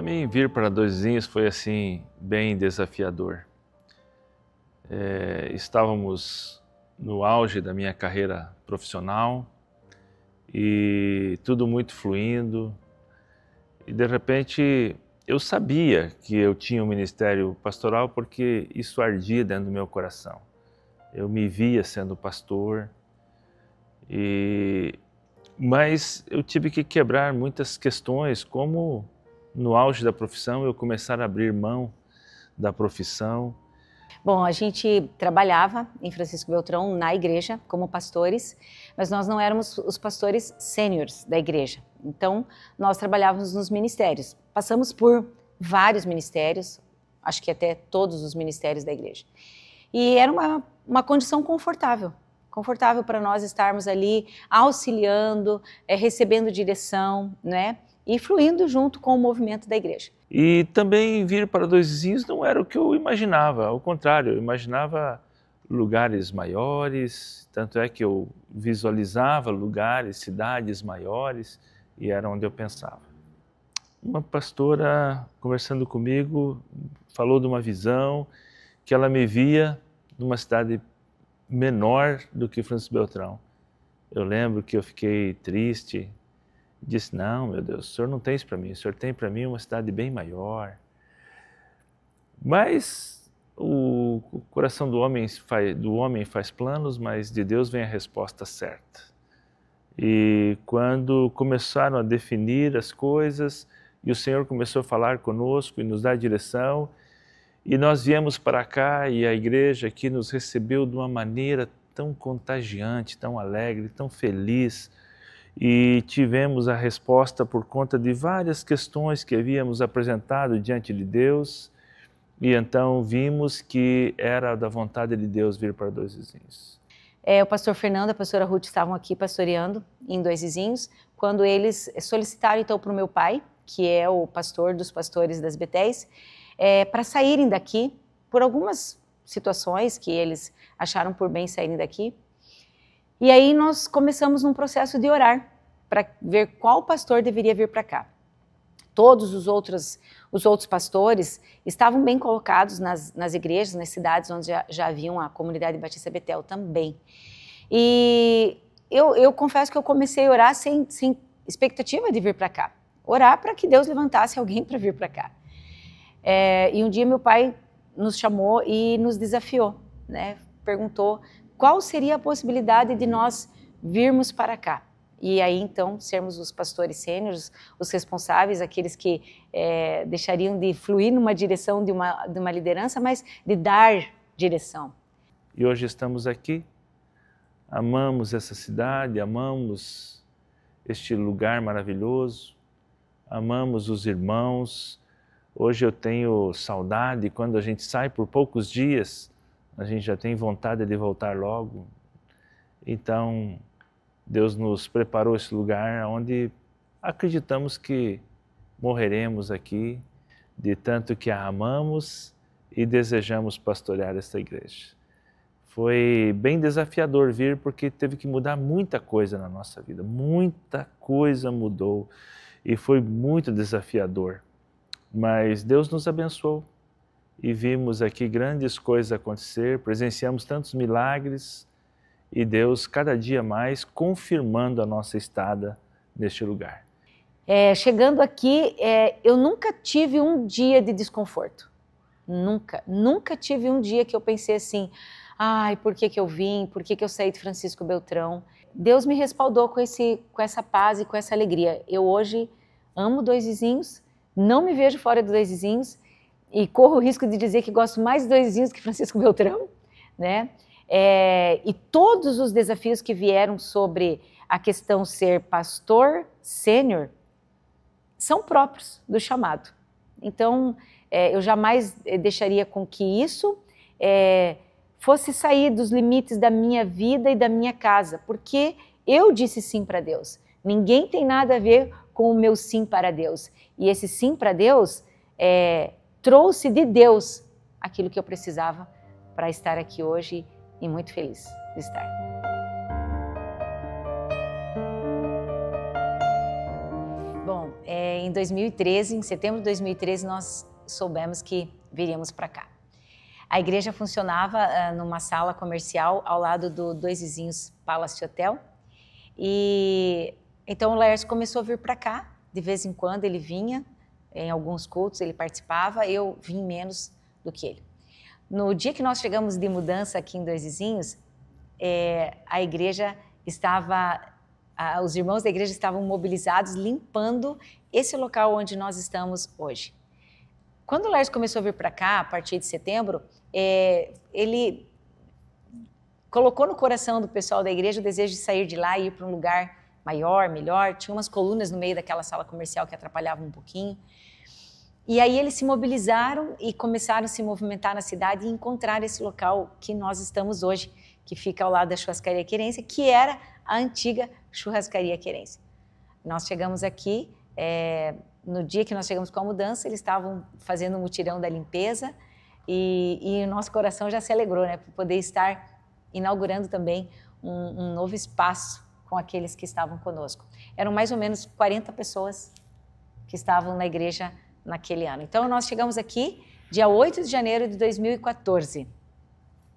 mim, vir para Dois Vizinhos foi assim, bem desafiador. Estávamos no auge da minha carreira profissional e tudo muito fluindo. E de repente eu sabia que eu tinha um ministério pastoral porque isso ardia dentro do meu coração. Eu me via sendo pastor, mas eu tive que quebrar muitas questões, como no auge da profissão eu começar a abrir mão da profissão. Bom, a gente trabalhava em Francisco Beltrão na igreja como pastores, mas nós não éramos os pastores sêniores da igreja. Então, nós trabalhávamos nos ministérios. Passamos por vários ministérios, acho que até todos os ministérios da igreja. E era uma condição confortável para nós estarmos ali auxiliando, recebendo direção, né? E fluindo junto com o movimento da igreja. E também vir para Dois Vizinhos não era o que eu imaginava, ao contrário, eu imaginava lugares maiores, tanto é que eu visualizava lugares, cidades maiores, e era onde eu pensava. Uma pastora, conversando comigo, falou de uma visão que ela me via numa cidade menor do que Francisco Beltrão. Eu lembro que eu fiquei triste, disse, não, meu Deus, o Senhor não tem isso para mim, o Senhor tem para mim uma cidade bem maior. Mas o coração do homem faz planos, mas de Deus vem a resposta certa. E quando começaram a definir as coisas, e o Senhor começou a falar conosco e nos dar direção, e nós viemos para cá e a igreja aqui nos recebeu de uma maneira tão contagiante, tão alegre, tão feliz, e tivemos a resposta por conta de várias questões que havíamos apresentado diante de Deus, e então vimos que era da vontade de Deus vir para Dois Vizinhos. O pastor Fernando e a pastora Ruth estavam aqui pastoreando em Dois Vizinhos, quando eles solicitaram então para o meu pai, que é o pastor dos pastores das Betéis, para saírem daqui, por algumas situações que eles acharam por bem saírem daqui. E aí nós começamos num processo de orar para ver qual pastor deveria vir para cá. Todos os outros pastores estavam bem colocados nas igrejas, nas cidades onde já havia a comunidade Batista Betel também. E eu confesso que eu comecei a orar sem expectativa de vir para cá. Orar para que Deus levantasse alguém para vir para cá. E um dia meu pai nos chamou e nos desafiou, né? Perguntou qual seria a possibilidade de nós virmos para cá. E aí, então, sermos os pastores sêniores, os responsáveis, aqueles que deixariam de fluir numa direção de uma liderança, mas de dar direção. E hoje estamos aqui, amamos essa cidade, amamos este lugar maravilhoso, amamos os irmãos. Hoje eu tenho saudade, quando a gente sai por poucos dias, a gente já tem vontade de voltar logo. Então, Deus nos preparou esse lugar onde acreditamos que morreremos aqui, de tanto que a amamos e desejamos pastorear esta igreja. Foi bem desafiador vir, porque teve que mudar muita coisa na nossa vida, muita coisa mudou e foi muito desafiador. Mas Deus nos abençoou e vimos aqui grandes coisas acontecer, presenciamos tantos milagres e Deus cada dia mais confirmando a nossa estada neste lugar. Chegando aqui, eu nunca tive um dia de desconforto, nunca tive um dia que eu pensei assim, ai, por que eu vim, por que eu saí de Francisco Beltrão? Deus me respaldou com essa paz e com essa alegria. Eu hoje amo Dois Vizinhos, não me vejo fora de Dois Vizinhos e corro o risco de dizer que gosto mais de Dois Vizinhos que Francisco Beltrão, né? E todos os desafios que vieram sobre a questão ser pastor sênior são próprios do chamado. Então, eu jamais deixaria com que isso fosse sair dos limites da minha vida e da minha casa, porque eu disse sim para Deus. Ninguém tem nada a ver com o meu sim para Deus. E esse sim para Deus trouxe de Deus aquilo que eu precisava para estar aqui hoje e muito feliz de estar. Bom, em 2013, em setembro de 2013, nós soubemos que viríamos para cá. A igreja funcionava numa sala comercial ao lado do Dois Vizinhos Palace Hotel. E então o Laércio começou a vir para cá. De vez em quando ele vinha, em alguns cultos ele participava, eu vim menos do que ele. No dia que nós chegamos de mudança aqui em Dois Vizinhos, a igreja estava, os irmãos da igreja estavam mobilizados limpando esse local onde nós estamos hoje. Quando o Laércio começou a vir para cá, a partir de setembro, ele colocou no coração do pessoal da igreja o desejo de sair de lá e ir para um lugar maior, melhor. Tinha umas colunas no meio daquela sala comercial que atrapalhavam um pouquinho. E aí eles se mobilizaram e começaram a se movimentar na cidade e encontrar esse local que nós estamos hoje, que fica ao lado da Churrascaria Querência, que era a antiga Churrascaria Querência. Nós chegamos aqui, no dia que nós chegamos com a mudança, eles estavam fazendo um mutirão da limpeza e o nosso coração já se alegrou, né, por poder estar inaugurando também um novo espaço com aqueles que estavam conosco. Eram mais ou menos 40 pessoas que estavam na igreja naquele ano. Então, nós chegamos aqui dia 8 de janeiro de 2014.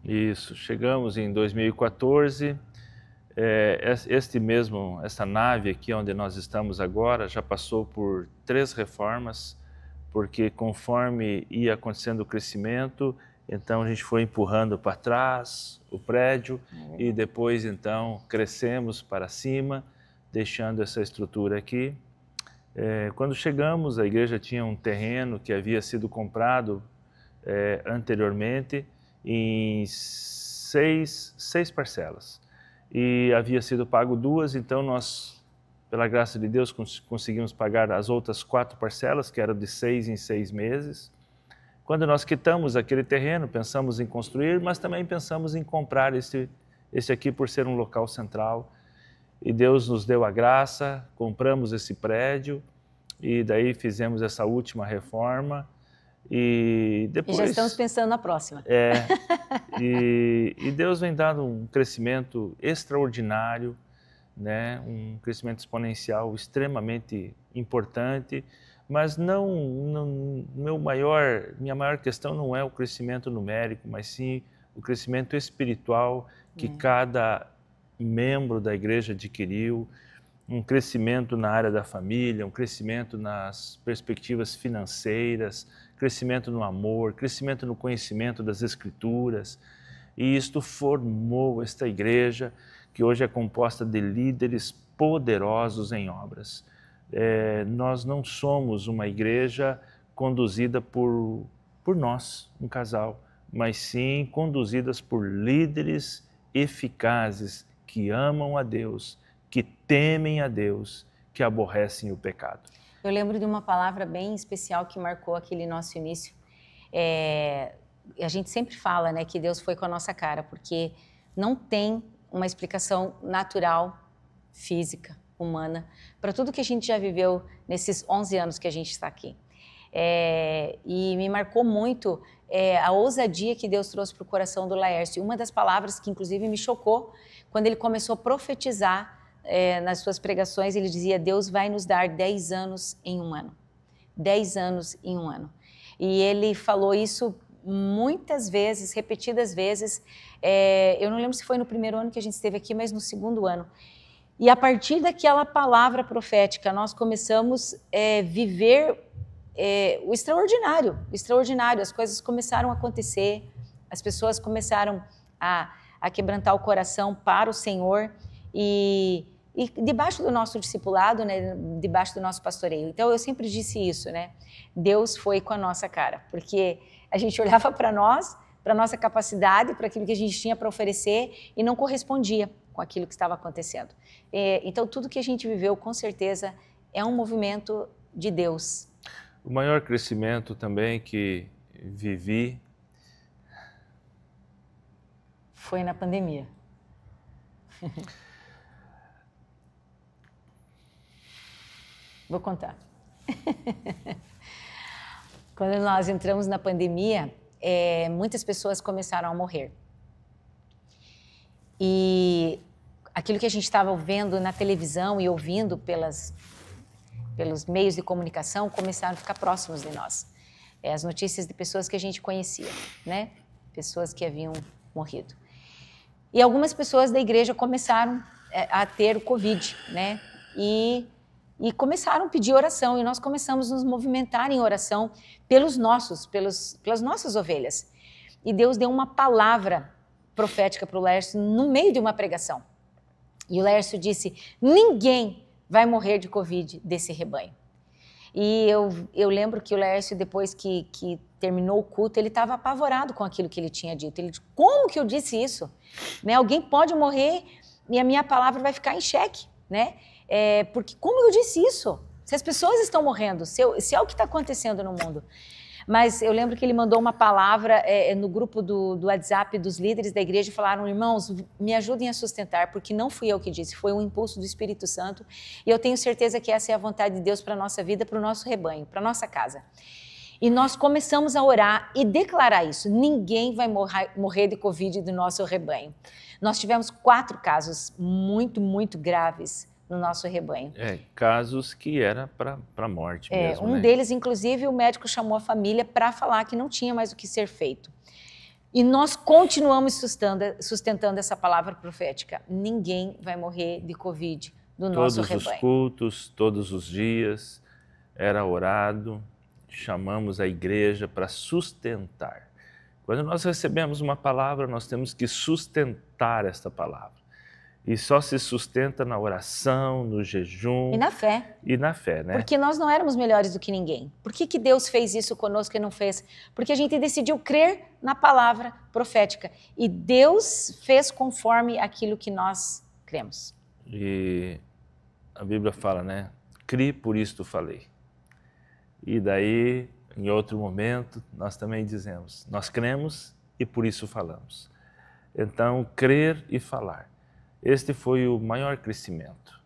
Isso, chegamos em 2014. Essa nave aqui onde nós estamos agora já passou por 3 reformas, porque conforme ia acontecendo o crescimento, então a gente foi empurrando para trás o prédio e depois então crescemos para cima, deixando essa estrutura aqui. Quando chegamos, a igreja tinha um terreno que havia sido comprado anteriormente em 6 parcelas e havia sido pago 2, então nós, pela graça de Deus, conseguimos pagar as outras 4 parcelas, que eram de 6 em 6 meses. Quando nós quitamos aquele terreno, pensamos em construir, mas também pensamos em comprar esse aqui por ser um local central. E Deus nos deu a graça, compramos esse prédio e daí fizemos essa última reforma. E depois... E já estamos pensando na próxima. E Deus vem dando um crescimento extraordinário, né? Um crescimento exponencial extremamente importante. Mas minha maior questão não é o crescimento numérico, mas sim o crescimento espiritual que cada membro da igreja adquiriu, um crescimento na área da família, um crescimento nas perspectivas financeiras, crescimento no amor, crescimento no conhecimento das Escrituras. E isto formou esta igreja, que hoje é composta de líderes poderosos em obras. Nós não somos uma igreja conduzida por nós, um casal, mas sim conduzidas por líderes eficazes que amam a Deus, que temem a Deus, que aborrecem o pecado. Eu lembro de uma palavra bem especial que marcou aquele nosso início. A gente sempre fala, né, que Deus foi com a nossa cara, porque não tem uma explicação natural, física, humana, para tudo que a gente já viveu nesses 11 anos que a gente está aqui. E me marcou muito a ousadia que Deus trouxe para o coração do Laércio. Uma das palavras que inclusive me chocou, quando ele começou a profetizar nas suas pregações, ele dizia: Deus vai nos dar 10 anos em um ano. 10 anos em um ano. E ele falou isso muitas vezes, repetidas vezes. Eu não lembro se foi no primeiro ano que a gente esteve aqui, mas no segundo ano. E a partir daquela palavra profética, nós começamos a viver o extraordinário, as coisas começaram a acontecer, as pessoas começaram a quebrantar o coração para o Senhor e debaixo do nosso discipulado, né, debaixo do nosso pastoreio. Então eu sempre disse isso, né? Deus foi com a nossa cara, porque a gente olhava para nós, para a nossa capacidade, para aquilo que a gente tinha para oferecer e não correspondia com aquilo que estava acontecendo. Então tudo que a gente viveu, com certeza, é um movimento de Deus. O maior crescimento também que vivi foi na pandemia. Vou contar. Quando nós entramos na pandemia, muitas pessoas começaram a morrer. E aquilo que a gente estava vendo na televisão e ouvindo pelos meios de comunicação, começaram a ficar próximos de nós. As notícias de pessoas que a gente conhecia, né? Pessoas que haviam morrido. E algumas pessoas da igreja começaram a ter o Covid, né? E começaram a pedir oração, e nós começamos a nos movimentar em oração pelas nossas ovelhas. E Deus deu uma palavra profética para o Lércio no meio de uma pregação. E o Lércio disse: ninguém vai morrer de Covid desse rebanho. E eu lembro que o Lércio, depois que terminou o culto, ele estava apavorado com aquilo que ele tinha dito. Ele disse: como que eu disse isso? Né? Alguém pode morrer e a minha palavra vai ficar em xeque, né? Porque como eu disse isso? Se as pessoas estão morrendo, se é o que está acontecendo no mundo. Mas eu lembro que ele mandou uma palavra no grupo do WhatsApp dos líderes da igreja, e falaram: irmãos, me ajudem a sustentar, porque não fui eu que disse, foi um impulso do Espírito Santo, e eu tenho certeza que essa é a vontade de Deus para a nossa vida, para o nosso rebanho, para a nossa casa. E nós começamos a orar e declarar isso: ninguém vai morrer de Covid do nosso rebanho. Nós tivemos 4 casos muito, muito graves no nosso rebanho. Casos que era para a morte mesmo, um deles, inclusive, o médico chamou a família para falar que não tinha mais o que ser feito. E nós continuamos sustentando essa palavra profética: ninguém vai morrer de Covid do nosso rebanho. Todos os cultos, todos os dias, era orado, chamamos a igreja para sustentar. Quando nós recebemos uma palavra, nós temos que sustentar esta palavra. E só se sustenta na oração, no jejum. E na fé. E na fé, né? Porque nós não éramos melhores do que ninguém. Por que Deus fez isso conosco e não fez? Porque a gente decidiu crer na palavra profética. E Deus fez conforme aquilo que nós cremos. E a Bíblia fala, né? Cri, por isto falei. E daí, em outro momento, nós também dizemos: nós cremos e por isso falamos. Então, crer e falar. Este foi o maior crescimento.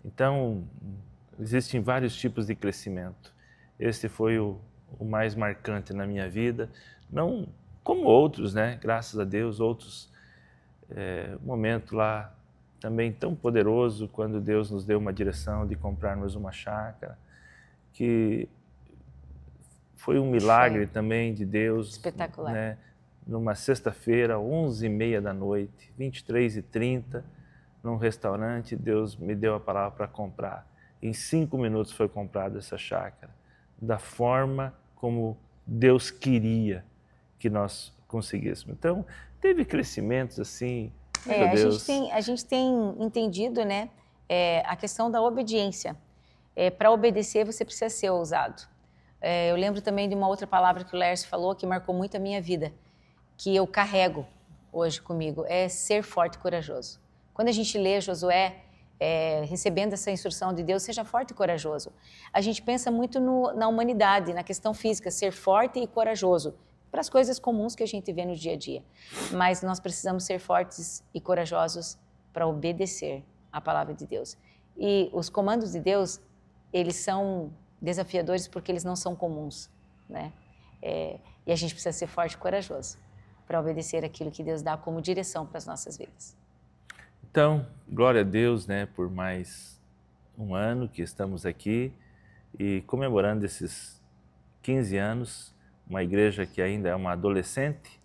Então, existem vários tipos de crescimento. Este foi o mais marcante na minha vida, não como outros, né? Graças a Deus, outros momento lá também tão poderoso, quando Deus nos deu uma direção de comprarmos uma chácara, que foi um milagre também de Deus. Espetacular. Né? Numa sexta-feira, 11h30 da noite, 23h30, num restaurante, Deus me deu a palavra para comprar. Em 5 minutos foi comprada essa chácara, da forma como Deus queria que nós conseguíssemos. Então, teve crescimentos assim, meu Deus. A gente tem entendido, né, a questão da obediência. Para obedecer, você precisa ser ousado. Eu lembro também de uma outra palavra que o Lércio falou, que marcou muito a minha vida, que eu carrego hoje comigo, é ser forte e corajoso. Quando a gente lê Josué, recebendo essa instrução de Deus, seja forte e corajoso, a gente pensa muito na humanidade, na questão física, ser forte e corajoso, para as coisas comuns que a gente vê no dia a dia. Mas nós precisamos ser fortes e corajosos para obedecer a palavra de Deus. E os comandos de Deus, eles são desafiadores porque eles não são comuns, né? E a gente precisa ser forte e corajoso para obedecer aquilo que Deus dá como direção para as nossas vidas. Então, glória a Deus, né, por mais um ano que estamos aqui e comemorando esses 15 anos, uma igreja que ainda é uma adolescente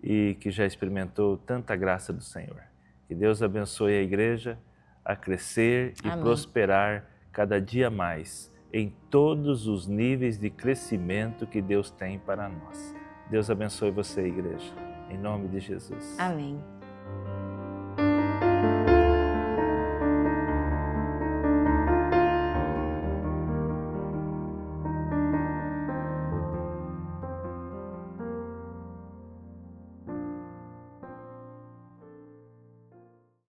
e que já experimentou tanta graça do Senhor. Que Deus abençoe a igreja a crescer e Amém. Prosperar cada dia mais em todos os níveis de crescimento que Deus tem para nós. Deus abençoe você, igreja, em nome de Jesus. Amém.